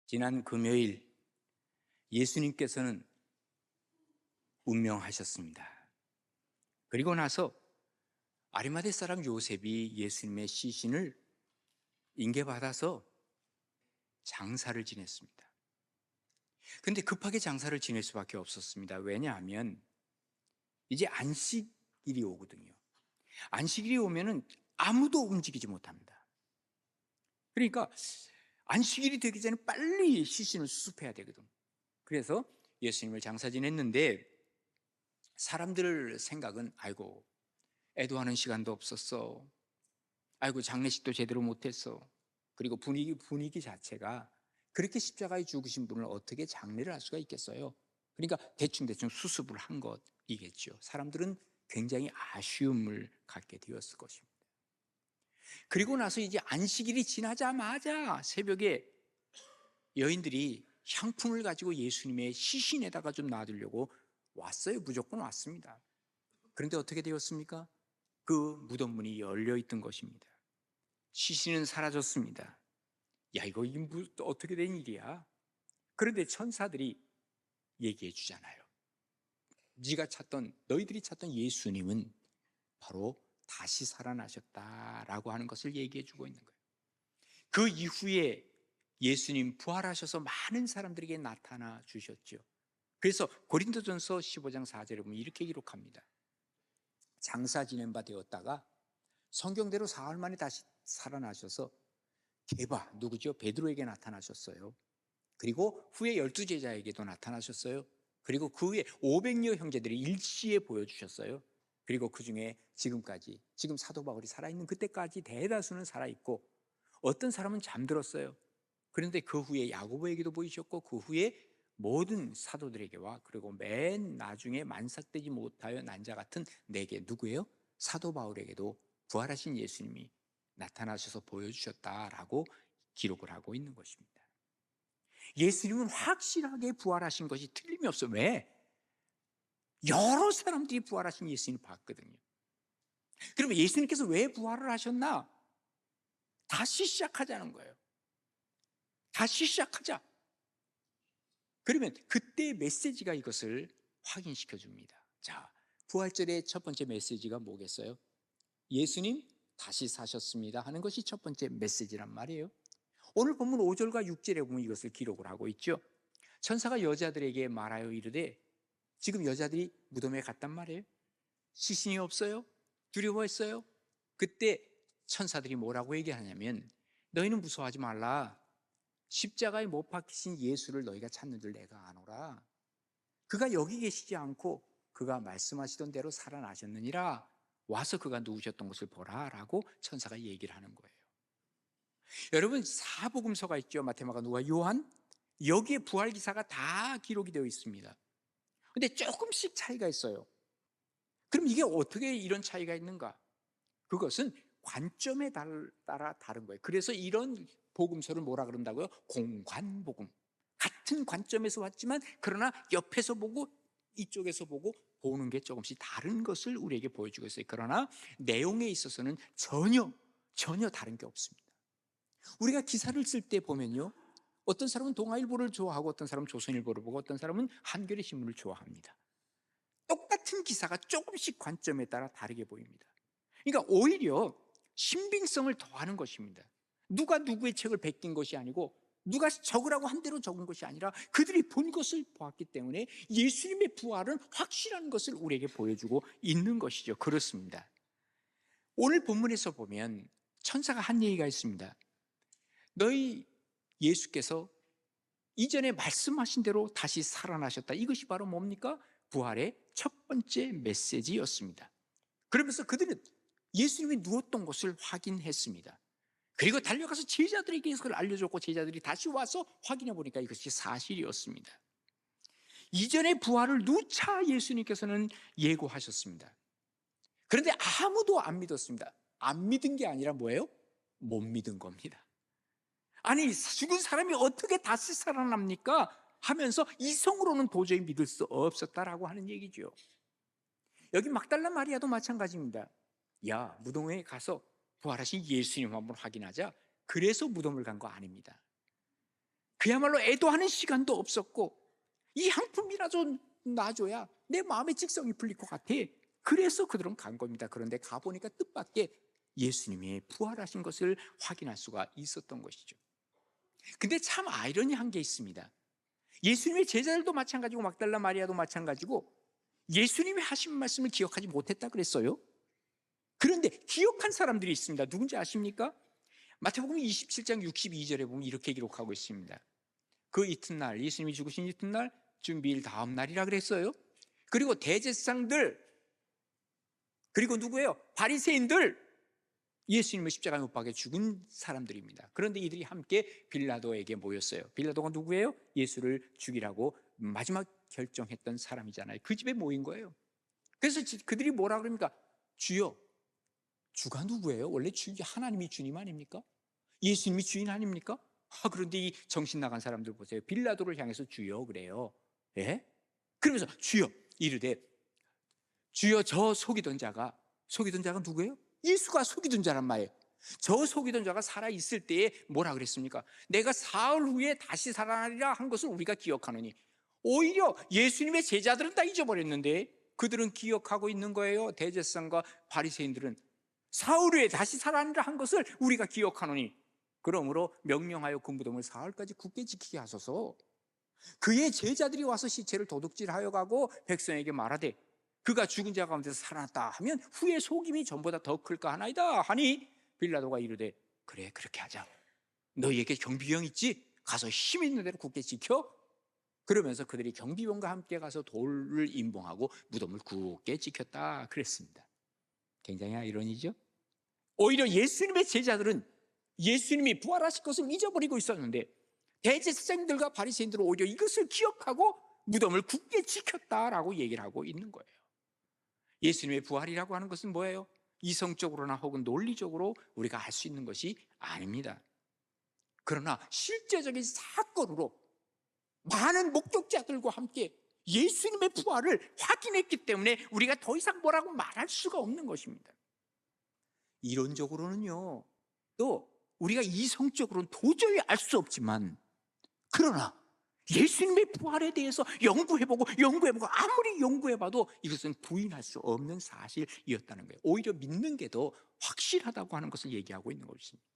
지난 금요일 예수님께서는 운명하셨습니다. 그리고 나서 아리마대 사람 요셉이 예수님의 시신을 인계받아서 장사를 지냈습니다. 그런데 급하게 장사를 지낼 수밖에 없었습니다. 왜냐하면 이제 안식일이 오거든요. 안식일이 오면은 아무도 움직이지 못합니다. 그러니까 안식일이 되기 전에 빨리 시신을 수습해야 되거든. 그래서 예수님을 장사 지냈는데 사람들 생각은 아이고 애도하는 시간도 없었어. 아이고 장례식도 제대로 못했어. 그리고 분위기 자체가 그렇게 십자가에 죽으신 분을 어떻게 장례를 할 수가 있겠어요? 그러니까 대충 수습을 한 것이겠죠. 사람들은 굉장히 아쉬움을 갖게 되었을 것입니다. 그리고 나서 이제 안식일이 지나자마자 새벽에 여인들이 향품을 가지고 예수님의 시신에다가 좀 놔두려고 왔어요. 무조건 왔습니다. 그런데 어떻게 되었습니까? 그 무덤 문이 열려 있던 것입니다. 시신은 사라졌습니다. 야, 이거 어떻게 된 일이야? 그런데 천사들이 얘기해 주잖아요. 너희들이 찾던 예수님은 바로 다시 살아나셨다라고 하는 것을 얘기해 주고 있는 거예요. 그 이후에 예수님 부활하셔서 많은 사람들에게 나타나 주셨죠. 그래서 고린도전서 15장 4절에 보면 이렇게 기록합니다. 장사 지낸 바 되었다가 성경대로 사흘 만에 다시 살아나셔서 누구죠? 베드로에게 나타나셨어요. 그리고 후에 12제자에게도 나타나셨어요. 그리고 그 후에 500여 형제들이 일시에 보여주셨어요. 그리고 그 중에 지금 사도 바울이 살아있는 그때까지 대다수는 살아있고 어떤 사람은 잠들었어요. 그런데 그 후에 야고보에게도 보이셨고 그 후에 모든 사도들에게와 그리고 맨 나중에 만삭되지 못하여 난 자 같은 내게 누구예요? 사도 바울에게도 부활하신 예수님이 나타나셔서 보여주셨다라고 기록을 하고 있는 것입니다. 예수님은 확실하게 부활하신 것이 틀림이 없어요. 왜? 여러 사람들이 부활하신 예수님을 봤거든요. 그러면 예수님께서 왜 부활을 하셨나? 다시 시작하자는 거예요. 다시 시작하자. 그러면 그때의 메시지가 이것을 확인시켜 줍니다. 자, 부활절의 첫 번째 메시지가 뭐겠어요? 예수님 다시 사셨습니다 하는 것이 첫 번째 메시지란 말이에요. 오늘 본문 5절과 6절에 보면 이것을 기록을 하고 있죠. 천사가 여자들에게 말하여 이르되, 지금 여자들이 무덤에 갔단 말이에요. 시신이 없어요. 두려워했어요. 그때 천사들이 뭐라고 얘기하냐면, 너희는 무서워하지 말라. 십자가에 못 박히신 예수를 너희가 찾는 줄 내가 아노라. 그가 여기 계시지 않고 그가 말씀하시던 대로 살아나셨느니라. 와서 그가 누우셨던 것을 보라 라고 천사가 얘기를 하는 거예요. 여러분, 사복음서가 있죠. 마태마가 누가 요한, 여기에 부활 기사가 다 기록이 되어 있습니다. 근데 조금씩 차이가 있어요. 그럼 이게 어떻게 이런 차이가 있는가? 그것은 관점에 따라 다른 거예요. 그래서 이런 복음서를 뭐라 그런다고요? 공관복음. 같은 관점에서 왔지만 그러나 옆에서 보고 이쪽에서 보고 보는 게 조금씩 다른 것을 우리에게 보여주고 있어요. 그러나 내용에 있어서는 전혀 다른 게 없습니다. 우리가 기사를 쓸 때 보면요, 어떤 사람은 동아일보를 좋아하고 어떤 사람은 조선일보를 보고 어떤 사람은 한겨레 신문을 좋아합니다. 똑같은 기사가 조금씩 관점에 따라 다르게 보입니다. 그러니까 오히려 신빙성을 더하는 것입니다. 누가 누구의 책을 베낀 것이 아니고 누가 적으라고 한 대로 적은 것이 아니라 그들이 본 것을 보았기 때문에 예수님의 부활은 확실한 것을 우리에게 보여주고 있는 것이죠. 그렇습니다. 오늘 본문에서 보면 천사가 한 얘기가 있습니다. 너희 예수께서 이전에 말씀하신 대로 다시 살아나셨다. 이것이 바로 뭡니까? 부활의 첫 번째 메시지였습니다. 그러면서 그들은 예수님이 누웠던 것을 확인했습니다. 그리고 달려가서 제자들에게 그걸 알려줬고 제자들이 다시 와서 확인해 보니까 이것이 사실이었습니다. 이전의 부활을 누차 예수님께서는 예고하셨습니다. 그런데 아무도 안 믿었습니다. 안 믿은 게 아니라 뭐예요? 못 믿은 겁니다. 아니, 죽은 사람이 어떻게 다시 살아납니까? 하면서 이성으로는 도저히 믿을 수 없었다라고 하는 얘기죠. 여기 막달라 마리아도 마찬가지입니다. 야, 무덤에 가서 부활하신 예수님 한번 확인하자. 그래서 무덤을 간 거 아닙니다. 그야말로 애도하는 시간도 없었고, 이 한 푼이라도 놔줘야 내 마음의 직성이 풀릴 것 같아. 그래서 그들은 간 겁니다. 그런데 가보니까 뜻밖의 예수님이 부활하신 것을 확인할 수가 있었던 것이죠. 근데 참 아이러니한 게 있습니다. 예수님의 제자들도 마찬가지고 막달라 마리아도 마찬가지고 예수님이 하신 말씀을 기억하지 못했다 그랬어요. 그런데 기억한 사람들이 있습니다. 누군지 아십니까? 마태복음 27장 62절에 보면 이렇게 기록하고 있습니다. 그 이튿날, 예수님이 죽으신 이튿날 준비일 다음 날이라 그랬어요. 그리고 대제사장들, 그리고 누구예요? 바리새인들, 예수님을 십자가에 못 박아 죽은 사람들입니다. 그런데 이들이 함께 빌라도에게 모였어요. 빌라도가 누구예요? 예수를 죽이라고 마지막 결정했던 사람이잖아요. 그 집에 모인 거예요. 그래서 그들이 뭐라 그럽니까? 주여, 주가 누구예요? 원래 하나님이 주님 아닙니까? 예수님이 주인 아닙니까? 그런데 이 정신 나간 사람들 보세요. 빌라도를 향해서 주여 그래요. 예? 그러면서 주여 이르되, 주여 저 속이던 자가 누구예요? 예수가 속이던 자란 말이에요. 저 속이던 자가 살아있을 때에 뭐라 그랬습니까? 내가 사흘 후에 다시 살아나리라 한 것을 우리가 기억하노니. 오히려 예수님의 제자들은 다 잊어버렸는데 그들은 기억하고 있는 거예요. 대제사장과 바리새인들은 사흘 후에 다시 살아나리라 한 것을 우리가 기억하노니, 그러므로 명령하여 그 무덤을 사흘까지 굳게 지키게 하소서. 그의 제자들이 와서 시체를 도둑질하여 가고 백성에게 말하되 그가 죽은 자 가운데서 살아났다 하면 후에 속임이 전보다 더 클까 하나이다 하니, 빌라도가 이르되 그래 그렇게 하자. 너희에게 경비병 있지? 가서 힘 있는 대로 굳게 지켜. 그러면서 그들이 경비병과 함께 가서 돌을 임봉하고 무덤을 굳게 지켰다 그랬습니다. 굉장히 아이러니죠. 오히려 예수님의 제자들은 예수님이 부활하실 것을 잊어버리고 있었는데 대제사장들과 바리새인들은 오히려 이것을 기억하고 무덤을 굳게 지켰다라고 얘기를 하고 있는 거예요. 예수님의 부활이라고 하는 것은 뭐예요? 이성적으로나 혹은 논리적으로 우리가 알 수 있는 것이 아닙니다. 그러나 실제적인 사건으로 많은 목격자들과 함께 예수님의 부활을 확인했기 때문에 우리가 더 이상 뭐라고 말할 수가 없는 것입니다. 이론적으로는요, 또 우리가 이성적으로는 도저히 알 수 없지만, 그러나 예수님의 부활에 대해서 연구해보고 아무리 연구해봐도 이것은 부인할 수 없는 사실이었다는 거예요. 오히려 믿는 게 더 확실하다고 하는 것을 얘기하고 있는 것입니다.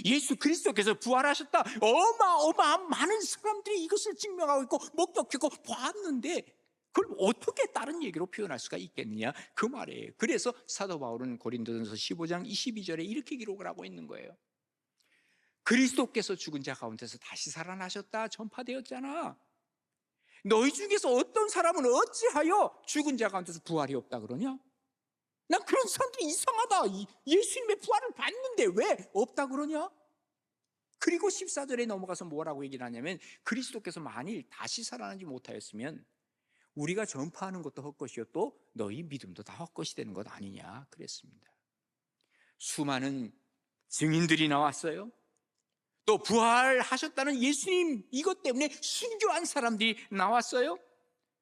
예수 그리스도께서 부활하셨다, 어마어마한 많은 사람들이 이것을 증명하고 있고 목격했고 봤는데 그걸 어떻게 다른 얘기로 표현할 수가 있겠느냐, 그 말이에요. 그래서 사도 바울은 고린도전서 15장 22절에 이렇게 기록을 하고 있는 거예요. 그리스도께서 죽은 자 가운데서 다시 살아나셨다 전파되었잖아. 너희 중에서 어떤 사람은 어찌하여 죽은 자 가운데서 부활이 없다 그러냐? 난 그런 사람들이 이상하다. 예수님의 부활을 봤는데 왜 없다 그러냐? 그리고 14절에 넘어가서 뭐라고 얘기를 하냐면, 그리스도께서 만일 다시 살아나지 못하였으면 우리가 전파하는 것도 헛것이요 또 너희 믿음도 다 헛것이 되는 것 아니냐 그랬습니다. 수많은 증인들이 나왔어요. 또 부활하셨다는 예수님 이것 때문에 순교한 사람들이 나왔어요.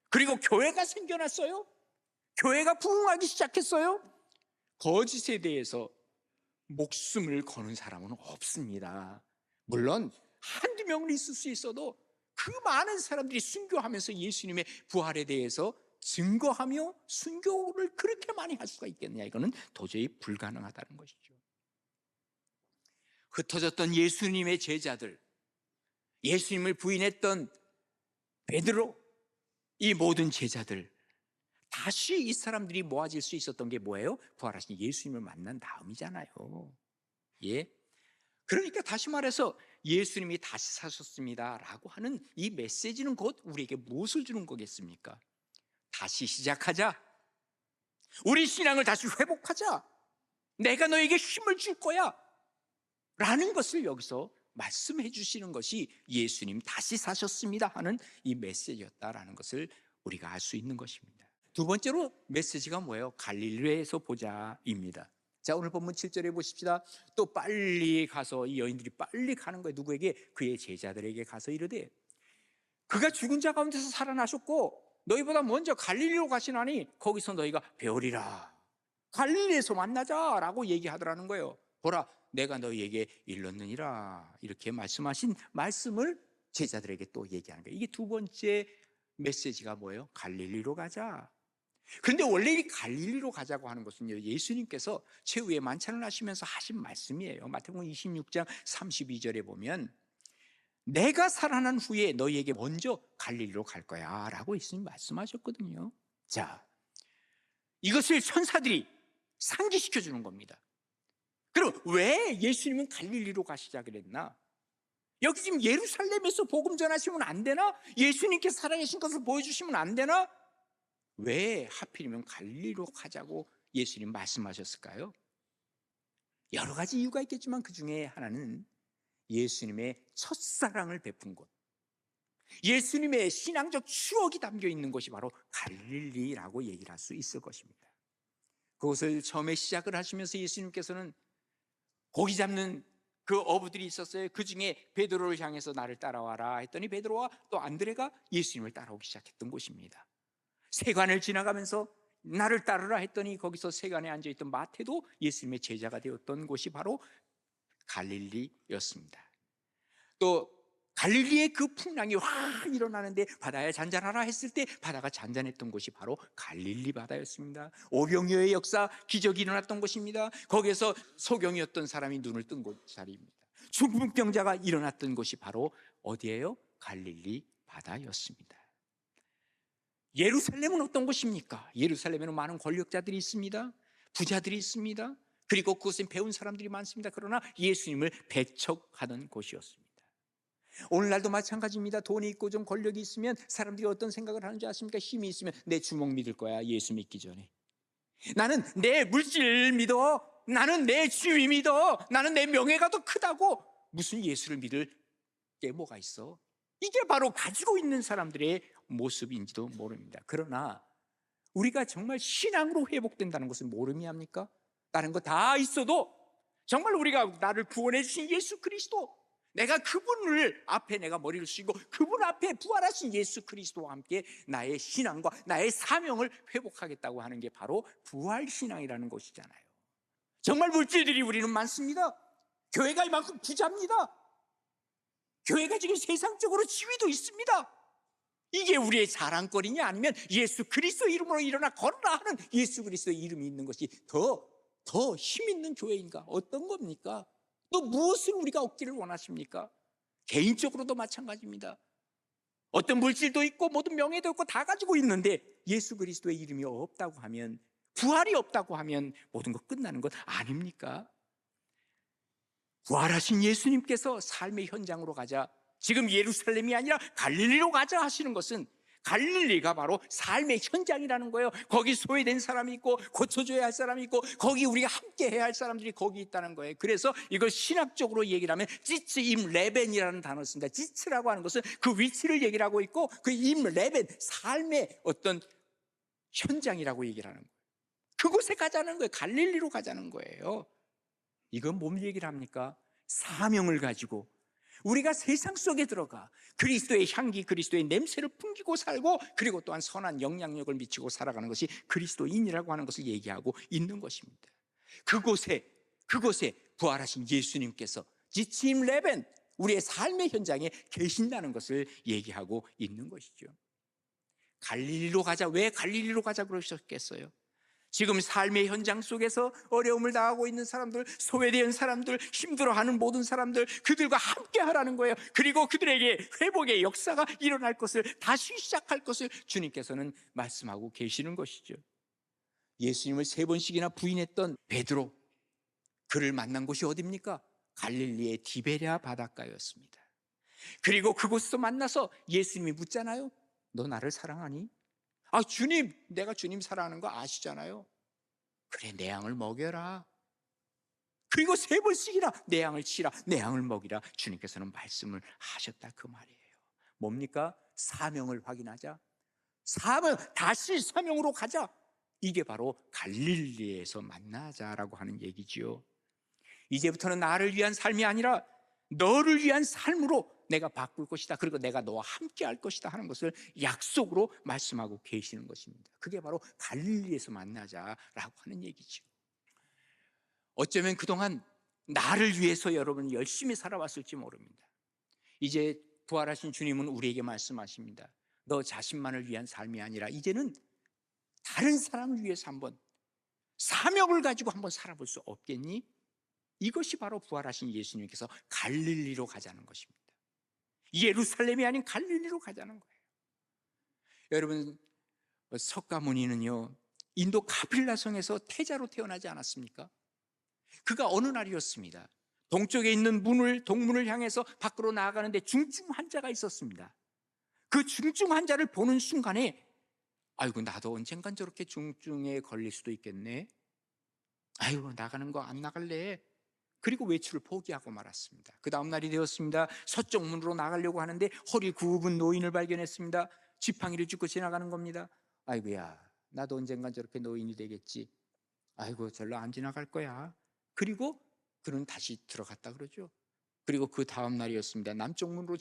그리고 교회가 생겨났어요. 교회가 부흥하기 시작했어요. 거짓에 대해서 목숨을 거는 사람은 없습니다. 물론 한두 명은 있을 수 있어도 그 많은 사람들이 순교하면서 예수님의 부활에 대해서 증거하며 순교를 그렇게 많이 할 수가 있겠느냐, 이거는 도저히 불가능하다는 것이죠. 흩어졌던 예수님의 제자들, 예수님을 부인했던 베드로, 이 모든 제자들, 다시 이 사람들이 모아질 수 있었던 게 뭐예요? 부활하신 예수님을 만난 다음이잖아요. 예. 그러니까 다시 말해서 예수님이 다시 사셨습니다 라고 하는 이 메시지는 곧 우리에게 무엇을 주는 거겠습니까? 다시 시작하자. 우리 신앙을 다시 회복하자. 내가 너에게 힘을 줄 거야 라는 것을 여기서 말씀해 주시는 것이 예수님 다시 사셨습니다 하는 이 메시지였다라는 것을 우리가 알 수 있는 것입니다. 두 번째로 메시지가 뭐예요? 갈릴리에서 보자입니다. 자, 오늘 본문 7절에 보십시다. 또 빨리 가서, 이 여인들이 빨리 가는 거예요. 누구에게? 그의 제자들에게 가서 이르되 그가 죽은 자 가운데서 살아나셨고 너희보다 먼저 갈릴리로 가시나니 거기서 너희가 배우리라. 갈릴리에서 만나자라고 얘기하더라는 거예요. 보라, 내가 너희에게 일렀느니라. 이렇게 말씀하신 말씀을 제자들에게 또 얘기하는 거예요. 이게 두 번째 메시지가 뭐예요? 갈릴리로 가자. 그런데 원래 이 갈릴리로 가자고 하는 것은요, 예수님께서 최후의 만찬을 하시면서 하신 말씀이에요. 마태복음 26장 32절에 보면 내가 살아난 후에 너희에게 먼저 갈릴리로 갈 거야 라고 예수님 말씀하셨거든요. 자, 이것을 천사들이 상기시켜 주는 겁니다. 그럼 왜 예수님은 갈릴리로 가시자 그랬나? 여기 지금 예루살렘에서 복음 전하시면 안 되나? 예수님께서 살아계신 것을 보여주시면 안 되나? 왜 하필이면 갈릴리로 가자고 예수님 말씀하셨을까요? 여러 가지 이유가 있겠지만 그 중에 하나는 예수님의 첫사랑을 베푼 곳, 예수님의 신앙적 추억이 담겨 있는 곳이 바로 갈릴리라고 얘기를 할 수 있을 것입니다. 그것을 처음에 시작을 하시면서 예수님께서는 고기 잡는 그 어부들이 있었어요. 그 중에 베드로를 향해서 나를 따라와라 했더니 베드로와 또 안드레가 예수님을 따라오기 시작했던 곳입니다. 세관을 지나가면서 나를 따르라 했더니 거기서 세관에 앉아있던 마태도 예수님의 제자가 되었던 곳이 바로 갈릴리였습니다. 또 갈릴리의 그 풍랑이 확 일어나는데 바다에 잔잔하라 했을 때 바다가 잔잔했던 곳이 바로 갈릴리 바다였습니다. 오병이어의 역사, 기적이 일어났던 곳입니다. 거기에서 소경이었던 사람이 눈을 뜬 자리입니다. 중풍병자가 일어났던 곳이 바로 어디예요? 갈릴리 바다였습니다. 예루살렘은 어떤 곳입니까? 예루살렘에는 많은 권력자들이 있습니다. 부자들이 있습니다. 그리고 그곳엔 배운 사람들이 많습니다. 그러나 예수님을 배척하는 곳이었습니다. 오늘날도 마찬가지입니다. 돈이 있고 좀 권력이 있으면 사람들이 어떤 생각을 하는지 아십니까? 힘이 있으면 내 주먹 믿을 거야, 예수 믿기 전에. 나는 내 물질 믿어. 나는 내 지위 믿어. 나는 내 명예가 더 크다고. 무슨 예수를 믿을 게 뭐가 있어? 이게 바로 가지고 있는 사람들의 모습인지도 모릅니다. 그러나 우리가 정말 신앙으로 회복된다는 것은 모름이 합니까? 다른 거 다 있어도 정말 우리가 나를 구원해 주신 예수 그리스도, 내가 그분을 앞에 내가 머리를 숙이고 그분 앞에 부활하신 예수 그리스도와 함께 나의 신앙과 나의 사명을 회복하겠다고 하는 게 바로 부활신앙이라는 것이잖아요. 정말 물질들이 우리는 많습니다. 교회가 이만큼 부자입니다. 교회가 지금 세상적으로 지위도 있습니다. 이게 우리의 자랑거리냐, 아니면 예수 그리스도 이름으로 일어나 걸어라 하는 예수 그리스도 이름이 있는 것이 더 힘 있는 교회인가? 어떤 겁니까? 또 무엇을 우리가 얻기를 원하십니까? 개인적으로도 마찬가지입니다. 어떤 물질도 있고 모든 명예도 있고 다 가지고 있는데 예수 그리스도의 이름이 없다고 하면, 부활이 없다고 하면 모든 것 끝나는 것 아닙니까? 부활하신 예수님께서 삶의 현장으로 가자, 지금 예루살렘이 아니라 갈릴리로 가자 하시는 것은 갈릴리가 바로 삶의 현장이라는 거예요. 거기 소외된 사람이 있고 고쳐줘야 할 사람이 있고 거기 우리가 함께 해야 할 사람들이 거기 있다는 거예요. 그래서 이걸 신학적으로 얘기를 하면 지츠 임 레벤이라는 단어를 씁니다. 지츠라고 하는 것은 그 위치를 얘기를 하고 있고 그 임 레벤, 삶의 어떤 현장이라고 얘기를 하는 거예요. 그곳에 가자는 거예요. 갈릴리로 가자는 거예요. 이건 뭔 얘기를 합니까? 사명을 가지고 우리가 세상 속에 들어가 그리스도의 향기, 그리스도의 냄새를 풍기고 살고, 그리고 또한 선한 영향력을 미치고 살아가는 것이 그리스도인이라고 하는 것을 얘기하고 있는 것입니다. 그곳에 부활하신 예수님께서 지침 레벤, 우리의 삶의 현장에 계신다는 것을 얘기하고 있는 것이죠. 갈릴리로 가자. 왜 갈릴리로 가자 그러셨겠어요? 지금 삶의 현장 속에서 어려움을 당하고 있는 사람들, 소외된 사람들, 힘들어하는 모든 사람들, 그들과 함께 하라는 거예요. 그리고 그들에게 회복의 역사가 일어날 것을, 다시 시작할 것을 주님께서는 말씀하고 계시는 것이죠. 예수님을 3번씩이나 부인했던 베드로, 그를 만난 곳이 어디입니까? 갈릴리의 디베랴 바닷가였습니다. 그리고 그곳에서 만나서 예수님이 묻잖아요. 너 나를 사랑하니? 아, 주님, 내가 주님 사랑하는 거 아시잖아요. 그래, 내 양을 먹여라. 그리고 3번씩이나 내 양을 치라, 내 양을 먹이라 주님께서는 말씀을 하셨다, 그 말이에요. 뭡니까? 사명을 확인하자. 다시 사명으로 가자. 이게 바로 갈릴리에서 만나자라고 하는 얘기지요. 이제부터는 나를 위한 삶이 아니라 너를 위한 삶으로 내가 바꿀 것이다. 그리고 내가 너와 함께 할 것이다 하는 것을 약속으로 말씀하고 계시는 것입니다. 그게 바로 갈릴리에서 만나자라고 하는 얘기죠. 어쩌면 그동안 나를 위해서 여러분 열심히 살아왔을지 모릅니다. 이제 부활하신 주님은 우리에게 말씀하십니다. 너 자신만을 위한 삶이 아니라 이제는 다른 사람을 위해서 한번 사명을 가지고 한번 살아볼 수 없겠니? 이것이 바로 부활하신 예수님께서 갈릴리로 가자는 것입니다. 예루살렘이 아닌 갈릴리로 가자는 거예요. 여러분, 석가모니는요, 인도 카필라성에서 태자로 태어나지 않았습니까? 그가 어느 날이었습니다. 동쪽에 있는 동문을 향해서 밖으로 나아가는데 중증 환자가 있었습니다. 그 중증 환자를 보는 순간에 아이고, 나도 언젠간 저렇게 중증에 걸릴 수도 있겠네. 아이고, 나가는 거 안 나갈래. 그리고 외출을 포기하고 말았습니다. 그 다음 날이 되었습니다. 서쪽 문으로 나가려고 하는데 허리 굽은 노인을 발견했습니다. 지팡이를 짚고 지나가는 겁니다. 아이고야, 나도 언젠간 저렇게 노인이 되겠지. 아이고, 절로 안 지나갈 거야. 그리고 그는 다시 들어갔다 그러죠. 그리고 그 다음 날이었습니다. 남쪽 문으로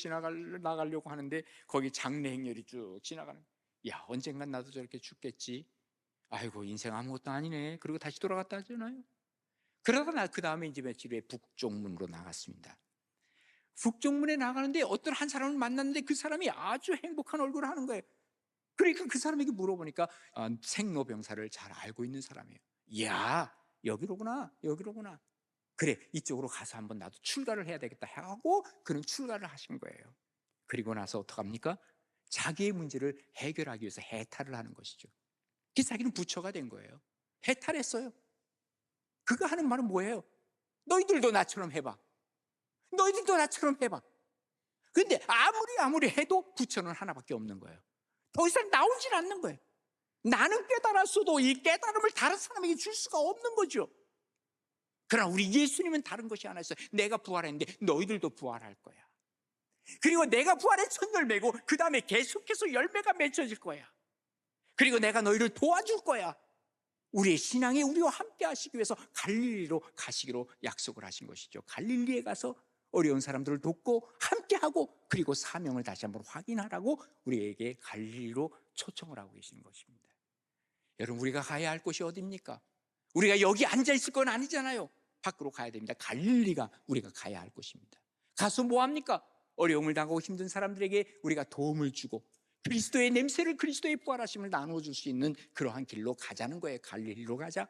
나가려고 하는데 거기 장례 행렬이 쭉 지나가는. 야, 언젠간 나도 저렇게 죽겠지. 아이고, 인생 아무것도 아니네. 그리고 다시 돌아갔다 하잖아요. 그러다가 그 다음에 이제 며칠 후에 북쪽 문으로 나갔습니다. 북쪽 문에 나가는데 어떤 한 사람을 만났는데 그 사람이 아주 행복한 얼굴을 하는 거예요. 그러니까 그 사람에게 물어보니까 생로병사를 잘 알고 있는 사람이에요. 이야, 여기로구나, 여기로구나. 그래, 이쪽으로 가서 한번 나도 출가를 해야 되겠다 하고 그는 출가를 하신 거예요. 그리고 나서 어떡합니까? 자기의 문제를 해결하기 위해서 해탈을 하는 것이죠. 그래서 자기는 부처가 된 거예요. 해탈했어요. 그가 하는 말은 뭐예요? 너희들도 나처럼 해봐. 너희들도 나처럼 해봐. 그런데 아무리 해도 부처는 하나밖에 없는 거예요. 더 이상 나오질 않는 거예요. 나는 깨달았어도 이 깨달음을 다른 사람에게 줄 수가 없는 거죠. 그러나 우리 예수님은 다른 것이 하나 있어요. 내가 부활했는데 너희들도 부활할 거야. 그리고 내가 부활의 첫 열매고 그 다음에 계속해서 열매가 맺혀질 거야. 그리고 내가 너희를 도와줄 거야. 우리의 신앙에 우리와 함께 하시기 위해서 갈릴리로 가시기로 약속을 하신 것이죠. 갈릴리에 가서 어려운 사람들을 돕고 함께하고 그리고 사명을 다시 한번 확인하라고 우리에게 갈릴리로 초청을 하고 계시는 것입니다. 여러분, 우리가 가야 할 곳이 어디입니까? 우리가 여기 앉아있을 건 아니잖아요. 밖으로 가야 됩니다. 갈릴리가 우리가 가야 할 곳입니다. 가서 뭐합니까? 어려움을 당하고 힘든 사람들에게 우리가 도움을 주고 그리스도의 냄새를, 그리스도의 부활하심을 나눠줄 수 있는 그러한 길로 가자는 거예요. 갈릴리로 가자.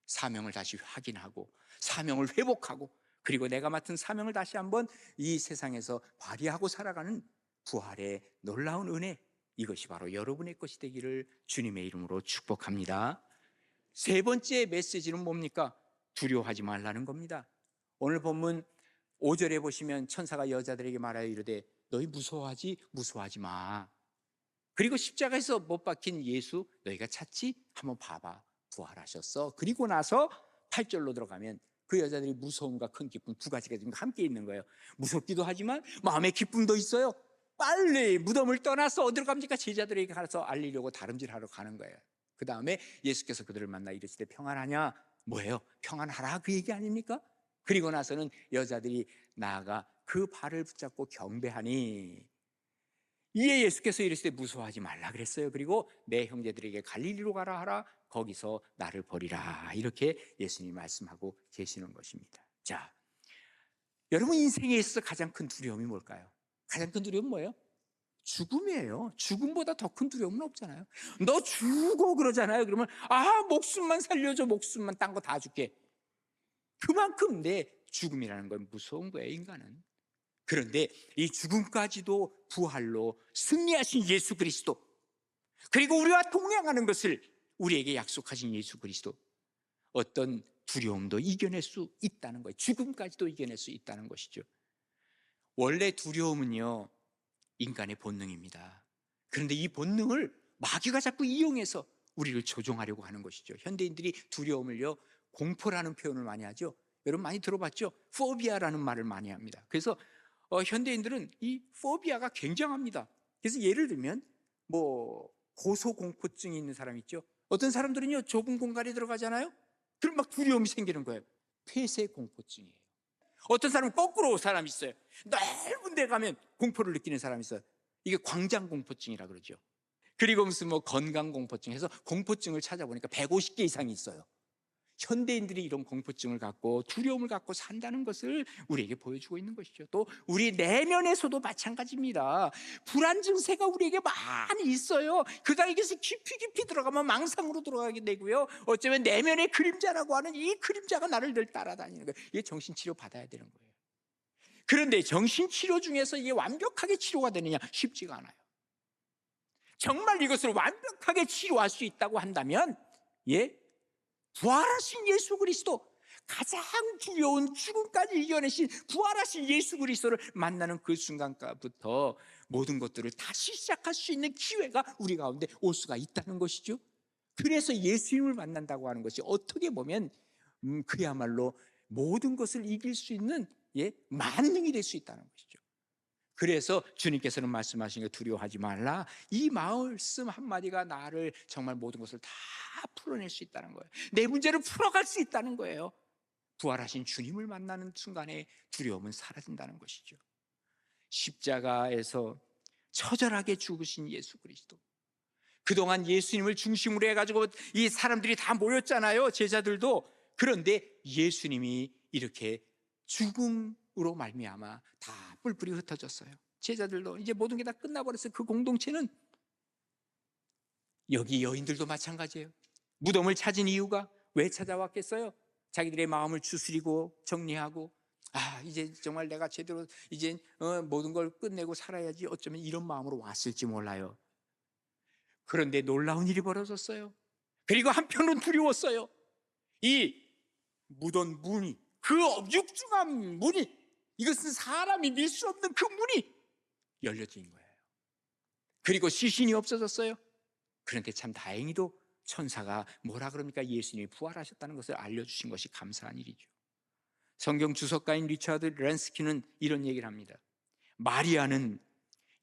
사명을 다시 확인하고 사명을 회복하고 그리고 내가 맡은 사명을 다시 한번 이 세상에서 발휘하고 살아가는 부활의 놀라운 은혜, 이것이 바로 여러분의 것이 되기를 주님의 이름으로 축복합니다. 세 번째 메시지는 뭡니까? 두려워하지 말라는 겁니다. 오늘 본문 5절에 보시면 천사가 여자들에게 말하여 이르되 너희 무서워하지 마. 그리고 십자가에서 못 박힌 예수 너희가 찾지? 한번 봐봐. 부활하셨어. 그리고 나서 8절로 들어가면 그 여자들이 무서움과 큰 기쁨 두 가지가 지금 함께 있는 거예요. 무섭기도 하지만 마음의 기쁨도 있어요. 빨리 무덤을 떠나서 어디로 갑니까? 제자들에게 가서 알리려고 다름질하러 가는 거예요. 그 다음에 예수께서 그들을 만나 이르시되 평안하냐? 뭐예요? 평안하라, 그 얘기 아닙니까? 그리고 나서는 여자들이 나아가 그 발을 붙잡고 경배하니 이에 예수께서 이르시되 무서워하지 말라 그랬어요. 그리고 내 형제들에게 갈릴리로 가라 하라. 거기서 나를 버리라. 이렇게 예수님이 말씀하고 계시는 것입니다. 자, 여러분 인생에 있어서 가장 큰 두려움이 뭘까요? 가장 큰 두려움은 뭐예요? 죽음이에요. 죽음보다 더 큰 두려움은 없잖아요. 너 죽어 그러잖아요. 그러면 목숨만 살려줘. 목숨만, 딴 거 다 줄게. 그만큼 내 죽음이라는 건 무서운 거예요, 인간은. 그런데 이 죽음까지도 부활로 승리하신 예수 그리스도, 그리고 우리와 동행하는 것을 우리에게 약속하신 예수 그리스도, 어떤 두려움도 이겨낼 수 있다는 거예요. 죽음까지도 이겨낼 수 있다는 것이죠. 원래 두려움은요, 인간의 본능입니다. 그런데 이 본능을 마귀가 자꾸 이용해서 우리를 조종하려고 하는 것이죠. 현대인들이 두려움을요, 공포라는 표현을 많이 하죠. 여러분 많이 들어봤죠? 포비아라는 말을 많이 합니다. 그래서 현대인들은 이 포비아가 굉장합니다. 그래서 예를 들면 고소공포증이 있는 사람 있죠. 어떤 사람들은요, 좁은 공간에 들어가잖아요. 그럼 막 두려움이 생기는 거예요. 폐쇄공포증이에요. 어떤 사람은 거꾸로 사람이 있어요. 넓은 데 가면 공포를 느끼는 사람이 있어요. 이게 광장공포증이라 그러죠. 그리고 무슨 건강공포증 해서 공포증을 찾아보니까 150개 이상이 있어요. 현대인들이 이런 공포증을 갖고 두려움을 갖고 산다는 것을 우리에게 보여주고 있는 것이죠. 또 우리 내면에서도 마찬가지입니다. 불안 증세가 우리에게 많이 있어요. 그 당에서 깊이 들어가면 망상으로 들어가게 되고요. 어쩌면 내면의 그림자라고 하는 이 그림자가 나를 늘 따라다니는 거예요. 이게 정신치료 받아야 되는 거예요. 그런데 정신치료 중에서 이게 완벽하게 치료가 되느냐? 쉽지가 않아요. 정말 이것을 완벽하게 치료할 수 있다고 한다면, 부활하신 예수 그리스도, 가장 두려운 죽음까지 이겨내신 부활하신 예수 그리스도를 만나는 그 순간부터 모든 것들을 다시 시작할 수 있는 기회가 우리 가운데 올 수가 있다는 것이죠. 그래서 예수님을 만난다고 하는 것이 어떻게 보면 그야말로 모든 것을 이길 수 있는 만능이 될 수 있다는 것이죠. 그래서 주님께서는 말씀하신 게 두려워하지 말라. 이 말씀 한마디가 나를 정말 모든 것을 다 풀어낼 수 있다는 거예요. 내 문제를 풀어갈 수 있다는 거예요. 부활하신 주님을 만나는 순간에 두려움은 사라진다는 것이죠. 십자가에서 처절하게 죽으신 예수 그리스도, 그동안 예수님을 중심으로 해가지고 이 사람들이 다 모였잖아요, 제자들도. 그런데 예수님이 이렇게 죽음으로 말미암아 다 뿔뿔이 흩어졌어요. 제자들도 이제 모든 게 다 끝나버렸어요. 그 공동체는. 여기 여인들도 마찬가지예요. 무덤을 찾은 이유가 왜 찾아왔겠어요? 자기들의 마음을 추스리고 정리하고, 이제 정말 내가 제대로 이제 모든 걸 끝내고 살아야지, 어쩌면 이런 마음으로 왔을지 몰라요. 그런데 놀라운 일이 벌어졌어요. 그리고 한편으로는 두려웠어요. 이 무덤 문이, 그 육중한 문이, 이것은 사람이 밀 수 없는 그 문이 열려진 거예요. 그리고 시신이 없어졌어요. 그런데 참 다행히도 천사가 뭐라 그럽니까? 예수님이 부활하셨다는 것을 알려주신 것이 감사한 일이죠. 성경 주석가인 리처드 랜스키는 이런 얘기를 합니다. 마리아는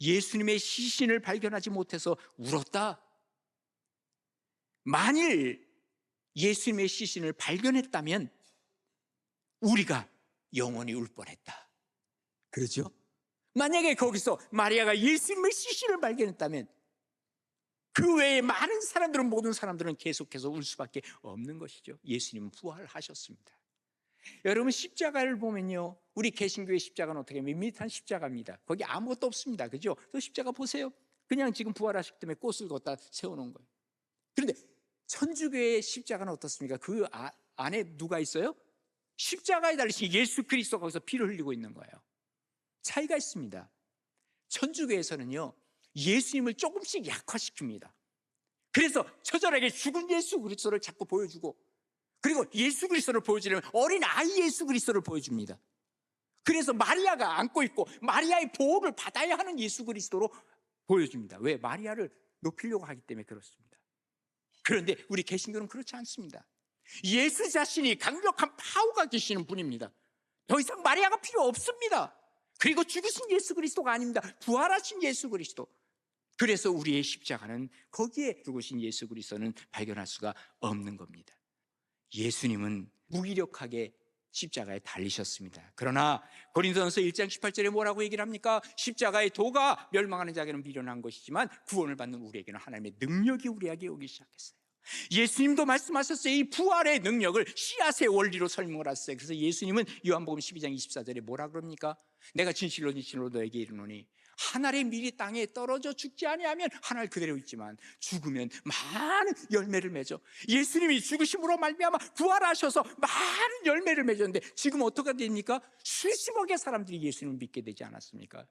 예수님의 시신을 발견하지 못해서 울었다. 만일 예수님의 시신을 발견했다면 우리가 영원히 울 뻔했다. 그렇죠? 만약에 거기서 마리아가 예수님의 시신을 발견했다면 그 외에 많은 사람들은, 모든 사람들은 계속해서 울 수밖에 없는 것이죠. 예수님은 부활하셨습니다. 여러분, 십자가를 보면요, 우리 개신교의 십자가는 어떻게 밋밋한 십자가입니다. 거기 아무것도 없습니다. 그죠? 또 십자가 보세요. 그냥 지금 부활하셨기 때문에 꽃을 걷다 세워놓은 거예요. 그런데 천주교의 십자가는 어떻습니까? 그 안에 누가 있어요? 십자가에 달리신 예수 그리스도가 거기서 피를 흘리고 있는 거예요. 차이가 있습니다. 천주교에서는요, 예수님을 조금씩 약화시킵니다. 그래서 처절하게 죽은 예수 그리스도를 자꾸 보여주고, 그리고 예수 그리스도를 보여주려면 어린 아이 예수 그리스도를 보여줍니다. 그래서 마리아가 안고 있고 마리아의 보호를 받아야 하는 예수 그리스도로 보여줍니다. 왜? 마리아를 높이려고 하기 때문에 그렇습니다. 그런데 우리 개신교는 그렇지 않습니다. 예수 자신이 강력한 파워가 계시는 분입니다. 더 이상 마리아가 필요 없습니다. 그리고 죽으신 예수 그리스도가 아닙니다. 부활하신 예수 그리스도. 그래서 우리의 십자가는, 거기에 죽으신 예수 그리스도는 발견할 수가 없는 겁니다. 예수님은 무기력하게 십자가에 달리셨습니다. 그러나 고린도전서 1장 18절에 뭐라고 얘기를 합니까? 십자가의 도가 멸망하는 자에게는 미련한 것이지만 구원을 받는 우리에게는 하나님의 능력이 우리에게 오기 시작했어요. 예수님도 말씀하셨어요. 이 부활의 능력을 씨앗의 원리로 설명을 하셨어요. 그래서 예수님은 요한복음 12장 24절에 뭐라 그럽니까? 내가 진실로 너에게 이르노니 한 알의 밀이 땅에 떨어져 죽지 아니하면 한 알 그대로 있지만 죽으면 많은 열매를 맺어. 예수님이 죽으심으로 말미암아 부활하셔서 많은 열매를 맺었는데 지금 어떻게 됩니까? 수십억의 사람들이 예수님을 믿게 되지 않았습니까?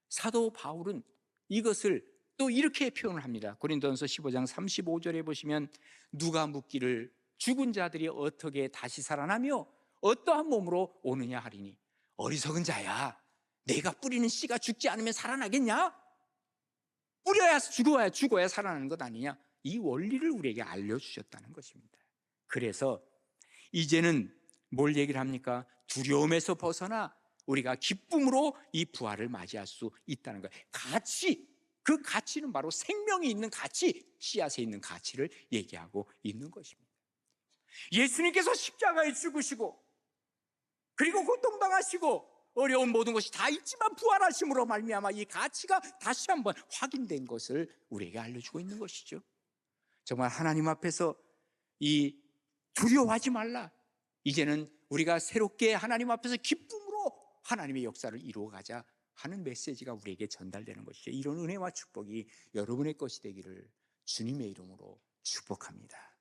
사도 바울은 이것을 또 이렇게 표현을 합니다. 고린도전서 15장 35절에 보시면 누가 묻기를 죽은 자들이 어떻게 다시 살아나며 어떠한 몸으로 오느냐 하리니 어리석은 자야, 내가 뿌리는 씨가 죽지 않으면 살아나겠냐? 뿌려야 죽어야 살아나는 것 아니냐? 이 원리를 우리에게 알려주셨다는 것입니다. 그래서 이제는 뭘 얘기를 합니까? 두려움에서 벗어나 우리가 기쁨으로 이 부활을 맞이할 수 있다는 거예요. 가치, 그 가치는 바로 생명이 있는 가치, 씨앗에 있는 가치를 얘기하고 있는 것입니다. 예수님께서 십자가에 죽으시고 그리고 고통당하시고 어려운 모든 것이 다 있지만 부활하심으로 말미암아 이 가치가 다시 한번 확인된 것을 우리에게 알려주고 있는 것이죠. 정말 하나님 앞에서 이 두려워하지 말라. 이제는 우리가 새롭게 하나님 앞에서 기쁨으로 하나님의 역사를 이루어가자 하는 메시지가 우리에게 전달되는 것이죠. 이런 은혜와 축복이 여러분의 것이 되기를 주님의 이름으로 축복합니다.